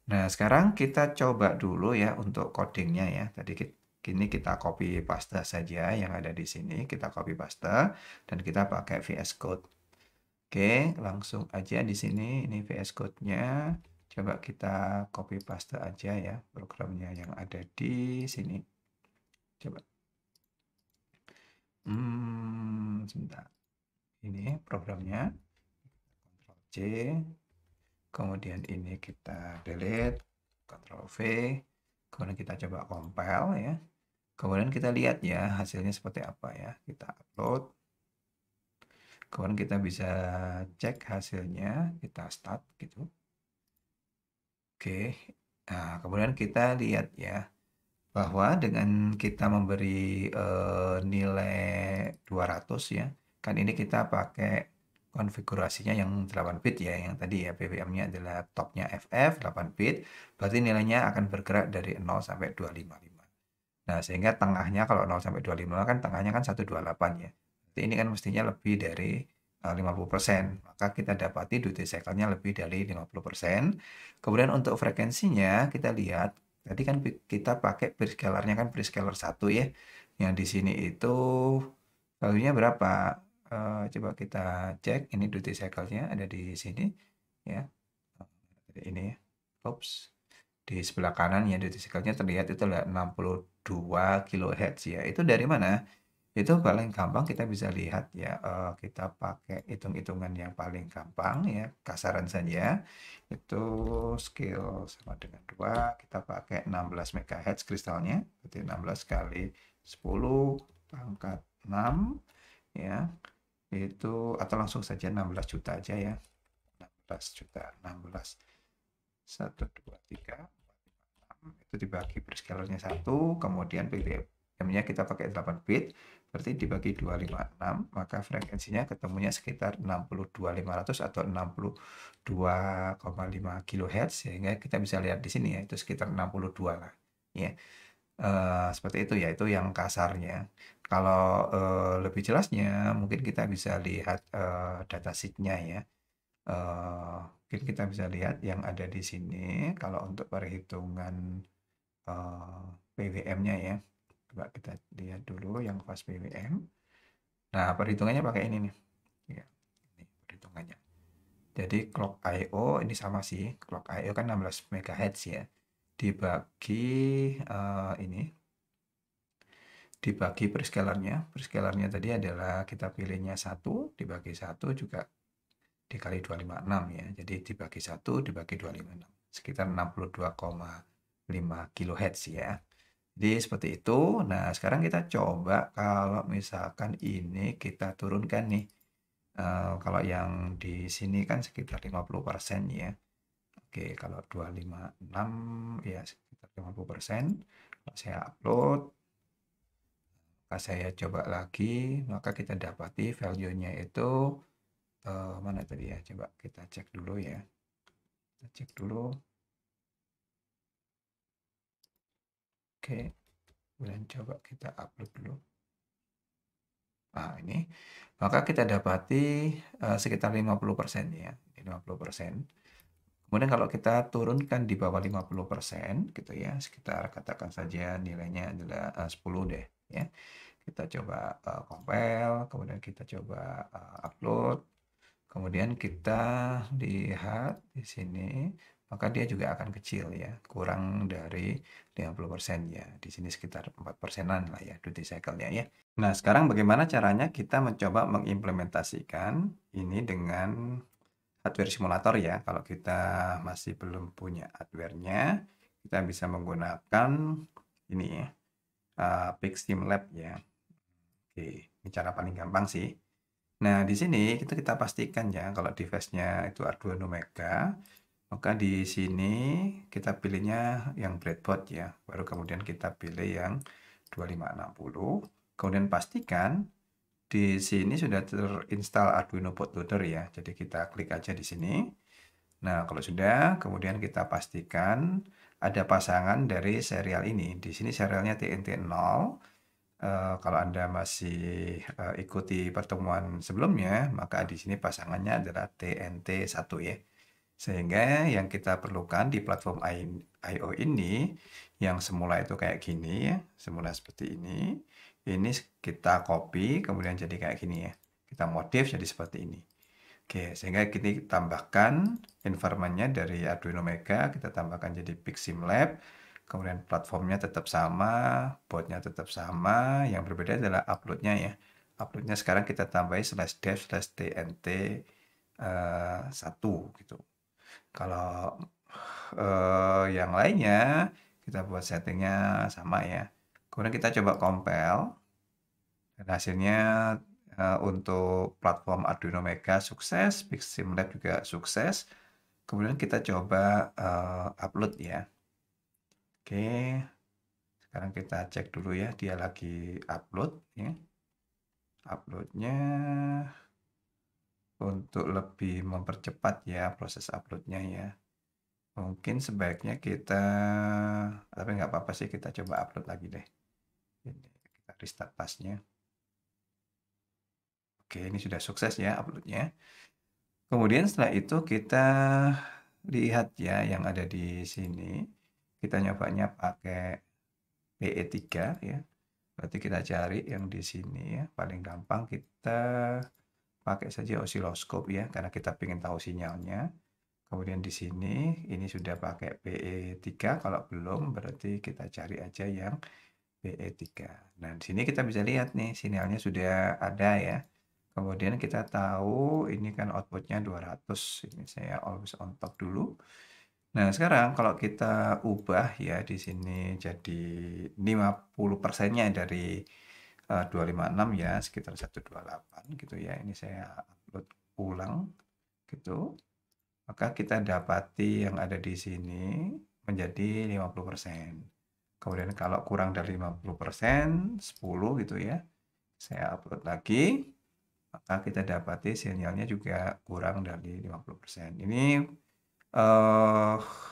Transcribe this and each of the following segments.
Nah, sekarang kita coba dulu ya untuk codingnya ya. Tadi kini kita copy paste saja yang ada di sini. Kita copy paste dan kita pakai VS Code. Oke, langsung aja di sini. Ini VS Code-nya. Coba kita copy paste aja ya programnya yang ada di sini. Coba. Sebentar. Ini programnya. Ctrl C. Kemudian ini kita delete. Ctrl V. Kemudian kita coba compile ya. Kemudian kita lihat ya hasilnya seperti apa ya. Kita upload. Kemudian kita bisa cek hasilnya. Kita start gitu. Oke. Nah, kemudian kita lihat ya bahwa dengan kita memberi nilai 200 ya. Kan ini kita pakai konfigurasinya yang 8 bit ya, yang tadi ya BBM-nya adalah topnya FF 8 bit, berarti nilainya akan bergerak dari 0 sampai 255. Nah, sehingga tengahnya kalau 0 sampai 255 kan tengahnya kan 128 ya. Jadi ini kan mestinya lebih dari 50%. Maka kita dapati duty cycle-nya lebih dari 50%. Kemudian untuk frekuensinya kita lihat tadi kan kita pakai prescalernya kan prescaler 1 ya. Yang di sini itu value-nya berapa? Coba kita cek ini duty cycle-nya ada di sini ya. Ini ya. Oops. Di sebelah kanan ya duty cycle-nya terlihat itu adalah 62 kHz ya. Itu dari mana? Itu paling gampang kita bisa lihat ya, kita pakai hitung-hitungan yang paling gampang ya, kasaran saja. Itu scale sama dengan 2, kita pakai 16 MHz kristalnya, berarti 16 kali 10 pangkat 6 ya. Itu atau langsung saja 16 juta aja ya. 16 juta, 16 1 2 3 itu dibagi per scalarnya 1, kemudian PWM-nya kita pakai 8 bit, berarti dibagi 256, maka frekuensinya ketemunya sekitar 62.500 atau 62,5 kHz, sehingga kita bisa lihat di sini ya, itu sekitar 62 lah. Ya. Seperti itu ya, itu yang kasarnya. Kalau lebih jelasnya, mungkin kita bisa lihat datasheet-nya ya. Mungkin kita bisa lihat yang ada di sini, kalau untuk perhitungan PWM-nya ya. Coba kita lihat dulu yang fast PWM. Nah, perhitungannya pakai ini nih. Ya, ini perhitungannya. Jadi clock I/O ini sama sih. Clock I/O kan 16 MHz ya. Dibagi ini dibagi per scalarnya. Per scalarnya tadi adalah kita pilihnya 1 dibagi 1 juga dikali 256 ya. Jadi dibagi 1 dibagi 256. Sekitar 62,5 kHz ya. Jadi seperti itu. Nah, sekarang kita coba kalau misalkan ini kita turunkan nih. Kalau yang di sini kan sekitar 50% ya. Oke, kalau 256 ya sekitar 50%. Kalau saya upload, maka saya coba lagi, maka kita dapati value-nya itu mana tadi ya? Coba kita cek dulu ya. Kita cek dulu. Oke, kemudian coba kita upload dulu. Nah, ini. Maka kita dapati sekitar 50% ya. 50%. Kemudian kalau kita turunkan di bawah 50% gitu ya, sekitar katakan saja nilainya adalah 10 deh ya. Kita coba compile, kemudian kita coba upload. Kemudian kita lihat di sini, maka dia juga akan kecil ya, kurang dari 50% ya. Di sini sekitar 4%-an lah ya duty cycle-nya ya. Nah, sekarang bagaimana caranya kita mencoba mengimplementasikan ini dengan hardware simulator ya. Kalau kita masih belum punya hardware-nya, kita bisa menggunakan ini ya, PixSimLab ya. Oke, ini cara paling gampang sih. Nah, di sini kita pastikan ya kalau device-nya itu Arduino Mega, maka di sini kita pilihnya yang breadboard ya. Baru kemudian kita pilih yang 2560. Kemudian pastikan di sini sudah terinstall Arduino Bootloader ya. Jadi kita klik aja di sini. Nah, kalau sudah, kemudian kita pastikan ada pasangan dari serial ini. Di sini serialnya TNT0. Kalau Anda masih ikuti pertemuan sebelumnya, maka di sini pasangannya adalah TNT1 ya. Sehingga yang kita perlukan di platform I/O ini, yang semula itu kayak gini ya, semula seperti ini kita copy kemudian jadi kayak gini ya. Kita modif jadi seperti ini. Oke, sehingga kita tambahkan environment-nya dari Arduino Mega, kita tambahkan jadi PixSimLab, kemudian platformnya tetap sama, boardnya tetap sama, yang berbeda adalah upload-nya ya. Upload-nya sekarang kita tambahin /dev/tnt 1 gitu. Kalau yang lainnya kita buat settingnya sama ya. Kemudian kita coba compile dan hasilnya untuk platform Arduino Mega sukses, PixSimLab juga sukses. Kemudian kita coba upload ya. Oke, sekarang kita cek dulu ya, dia lagi upload ya. Uploadnya untuk lebih mempercepat ya proses uploadnya ya. Mungkin sebaiknya kita, tapi nggak apa-apa sih, kita coba upload lagi deh. Ini kita restart tasnya. Oke, ini sudah sukses ya uploadnya. Kemudian setelah itu kita lihat ya yang ada di sini. Kita nyobanya pakai PE3 ya. Berarti kita cari yang di sini ya. Paling gampang kita pakai saja osiloskop ya, karena kita ingin tahu sinyalnya. Kemudian di sini ini sudah pakai PE3, kalau belum berarti kita cari aja yang PE3. Nah, di sini kita bisa lihat nih sinyalnya sudah ada ya. Kemudian kita tahu ini kan outputnya 200. Ini saya always on top dulu. Nah, sekarang kalau kita ubah ya di sini jadi 50%-nya dari 256 ya, sekitar 128 gitu ya. Ini saya upload ulang gitu. Maka kita dapati yang ada di sini menjadi 50%. Kemudian kalau kurang dari 50%, 10 gitu ya. Saya upload lagi, maka kita dapati sinyalnya juga kurang dari 50%. Ini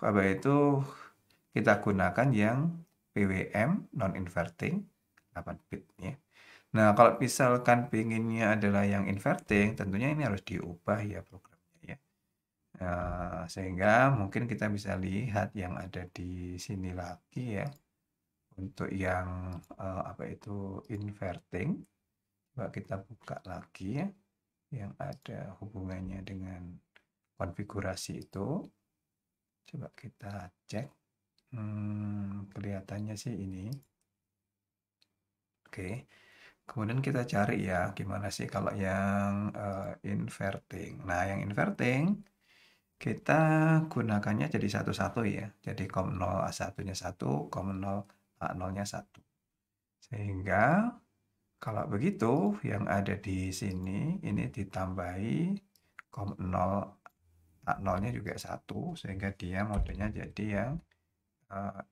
apa itu kita gunakan yang PWM non inverting 8 bit ya. Nah, kalau misalkan pinginnya adalah yang inverting, tentunya ini harus diubah ya programnya ya. Sehingga mungkin kita bisa lihat yang ada di sini lagi ya. Untuk yang apa itu inverting, coba kita buka lagi ya, yang ada hubungannya dengan konfigurasi itu. Coba kita cek. Kelihatannya sih ini. Oke. Kemudian kita cari ya, gimana sih kalau yang inverting. Nah, yang inverting kita gunakannya jadi satu-satu ya. Jadi COM 0 A1-nya 1, COM 0 A0-nya 1. Sehingga kalau begitu yang ada di sini ini ditambahi COM 0 A0-nya juga 1, sehingga dia modenya jadi yang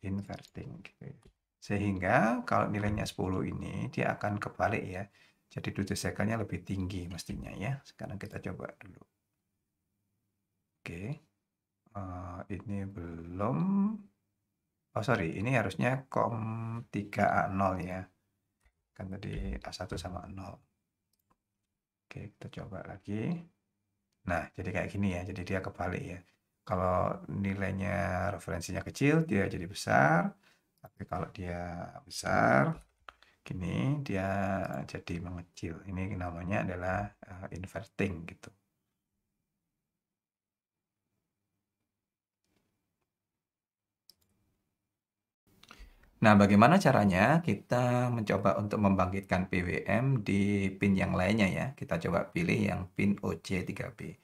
inverting gitu ya. Sehingga kalau nilainya 10 ini dia akan kebalik ya. Jadi duty cycle-nya lebih tinggi mestinya ya. Sekarang kita coba dulu. Oke. Ini belum. Oh sorry, ini harusnya COM 3A0 ya. Kan tadi A1 sama 0. Oke, kita coba lagi. Nah, jadi kayak gini ya. Jadi dia kebalik ya. Kalau nilainya referensinya kecil, dia jadi besar. Tapi kalau dia besar, gini dia jadi mengecil. Ini namanya adalah inverting gitu. Nah, bagaimana caranya kita mencoba untuk membangkitkan PWM di pin yang lainnya ya. Kita coba pilih yang pin OC3B.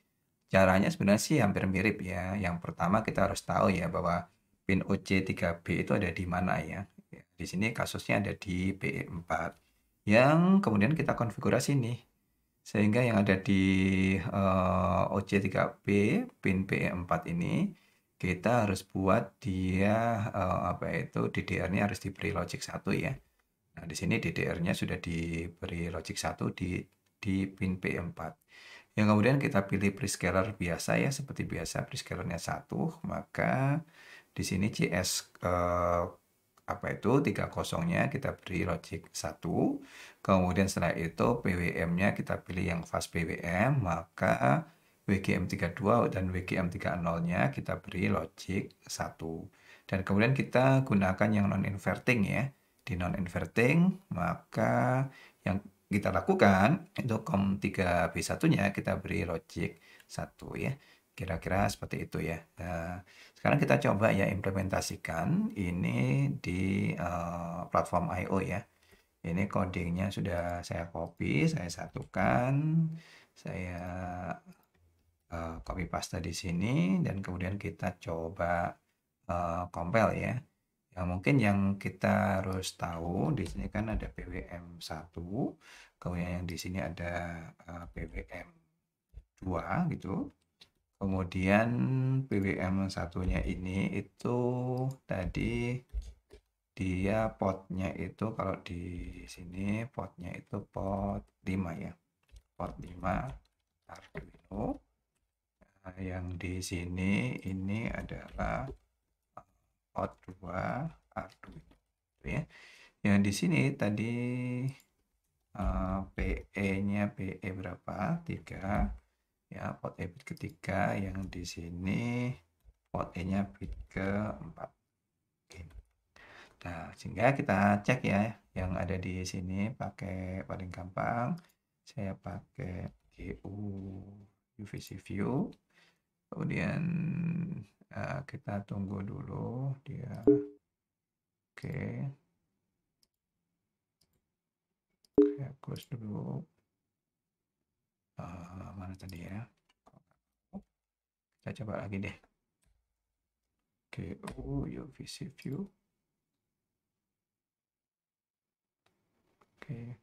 Caranya sebenarnya sih hampir mirip ya. Yang pertama kita harus tahu ya bahwa pin OC3B itu ada di mana ya. Di sini kasusnya ada di PE4. Yang kemudian kita konfigurasi nih. Sehingga yang ada di OC3B pin PE4 ini kita harus buat dia apa itu DDR-nya harus diberi logic 1 ya. Nah, di sini DDR-nya sudah diberi logic 1 di pin P4. Yang kemudian kita pilih prescaler biasa ya, seperti biasa prescalernya 1, maka di sini CS apa itu 30-nya kita beri logic 1. Kemudian setelah itu PWM-nya kita pilih yang fast PWM, maka WGM32 dan WGM30-nya kita beri logic 1. Dan kemudian kita gunakan yang non-inverting ya. Di non-inverting, maka yang kita lakukan itu COM3B1-nya kita beri logic 1 ya. Kira-kira seperti itu ya. Nah, sekarang kita coba ya implementasikan ini di platform I/O ya. Ini codingnya sudah saya copy, saya satukan, saya copy paste di sini dan kemudian kita coba compile ya. Yang mungkin yang kita harus tahu di sini kan ada PWM1, kemudian yang di sini ada PWM2 gitu. Kemudian PWM satunya ini itu tadi dia potnya itu kalau di sini potnya itu pot 5 ya. Pot 5 Arduino. Nah, yang di sini ini adalah pot 2 Arduino ya. Yang di sini tadi PE-nya PE berapa? 3 ya, pot E bit ketiga, yang di sini pot E-nya bit keempat. Oke. Nah, sehingga kita cek ya yang ada di sini pakai paling gampang saya pakai GU UVC view. Kemudian kita tunggu dulu dia. Oke. Saya close dulu. Mana tadi ya? Kita coba lagi deh. GU UVC view. Oke.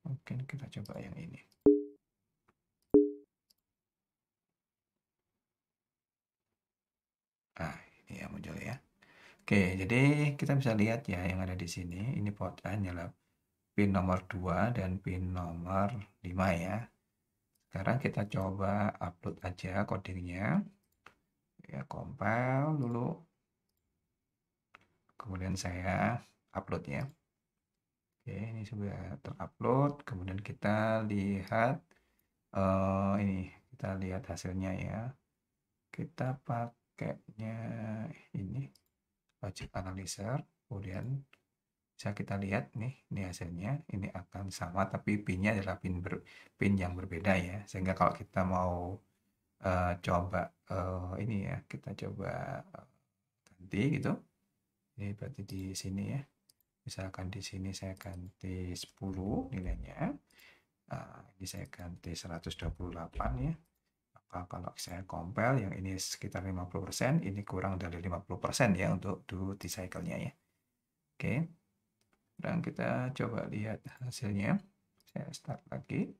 Mungkin kita coba yang ini. Ini yang muncul ya. Oke, jadi kita bisa lihat ya yang ada di sini. Ini port A nyala pin nomor 2 dan pin nomor 5 ya. Sekarang kita coba upload aja codingnya. Ya, compile dulu. Kemudian saya upload ya. Oke, ini sudah terupload. Kemudian kita lihat ini, kita lihat hasilnya ya. Kita pakainya ini logic analyzer. Kemudian bisa kita lihat nih, ini hasilnya. Ini akan sama, tapi pinnya adalah pin yang berbeda ya. Sehingga kalau kita mau coba ini ya, kita coba ganti gitu. Ini berarti di sini ya. Misalkan di sini saya ganti 10 nilainya. Ini saya ganti 128 ya. Maka kalau saya compile yang ini sekitar 50%, ini kurang dari 50% ya untuk duty cycle-nya ya. Oke. Dan kita coba lihat hasilnya. Saya start lagi.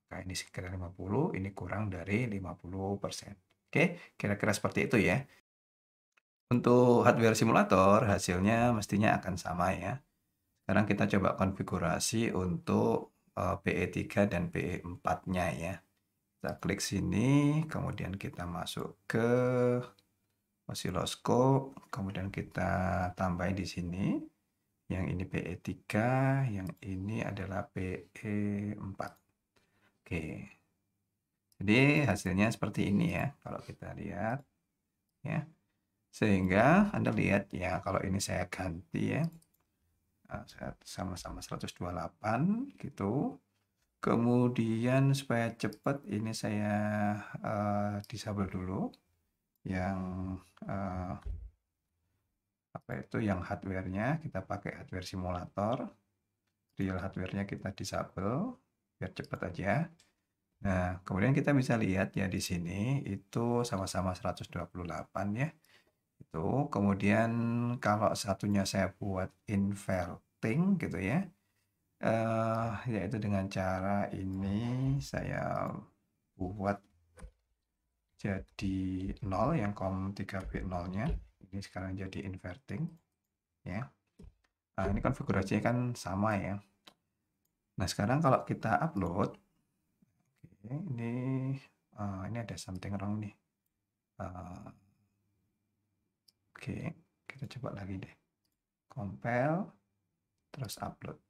Maka ini sekitar 50, ini kurang dari 50%. Oke, kira-kira seperti itu ya. Untuk hardware simulator, hasilnya mestinya akan sama ya. Sekarang kita coba konfigurasi untuk PE3 dan PE4-nya ya. Kita klik sini, kemudian kita masuk ke oscilloscope, kemudian kita tambahin di sini. Yang ini PE3, yang ini adalah PE4. Oke. Jadi hasilnya seperti ini ya, kalau kita lihat ya. Sehingga Anda lihat ya, kalau ini saya ganti ya, sama-sama 128 gitu. Kemudian supaya cepat ini saya disable dulu yang apa itu yang hardware-nya, kita pakai hardware simulator. Real hardware-nya kita disable biar cepat aja. Nah, kemudian kita bisa lihat ya di sini itu sama-sama 128 ya. Itu kemudian kalau satunya saya buat inverting gitu ya. Yaitu dengan cara ini saya buat jadi 0 yang COM3B0-nya. Ini sekarang jadi inverting ya. Nah, ini konfigurasinya kan sama ya. Nah, sekarang kalau kita upload, oke, ini ada something wrong nih. Oke, kita coba lagi deh. Compile, terus upload.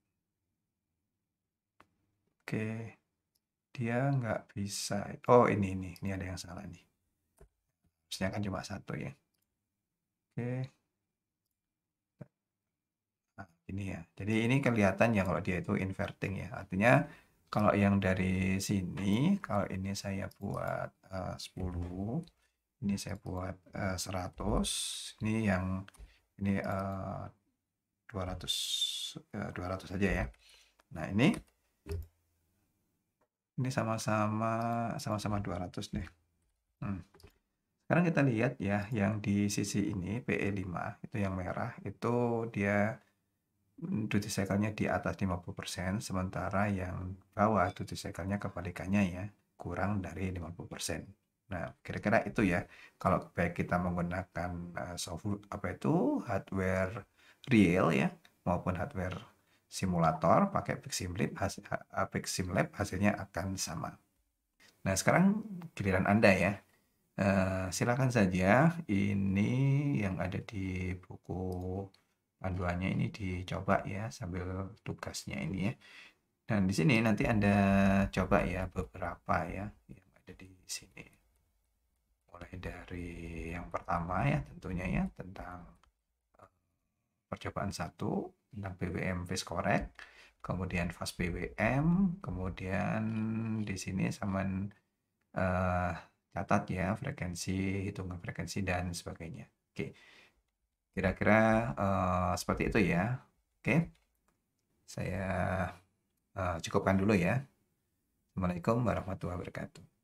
Oke, dia nggak bisa. Oh, ini ada yang salah nih. Harusnya kan cuma satu ya. Oke, nah, ini ya. Jadi ini kelihatan ya kalau dia itu inverting ya. Artinya kalau yang dari sini, kalau ini saya buat 10, ini saya buat 100, ini yang ini 200 200 aja ya. Nah, ini sama-sama 200 deh. Hmm. Sekarang kita lihat ya, yang di sisi ini PE5 itu yang merah itu dia duty cycle-nya di atas 50%, sementara yang bawah duty cycle-nya kebalikannya ya, kurang dari 50%. Nah, kira-kira itu ya, kalau baik kita menggunakan software apa itu hardware real ya, maupun hardware simulator pakai PixSimLab hasilnya akan sama. Nah, sekarang giliran Anda ya. Silakan saja ini yang ada di buku panduannya ini dicoba ya sambil tugasnya ini ya. Dan di sini nanti Anda coba ya beberapa ya yang ada di sini. Mulai dari yang pertama ya tentunya ya tentang percobaan satu tentang BWM phase correct, kemudian fast BWM, kemudian di sini sama eh, catat ya frekuensi, hitungan frekuensi dan sebagainya. Oke, kira-kira seperti itu ya. Oke, saya cukupkan dulu ya. Assalamualaikum warahmatullahi wabarakatuh.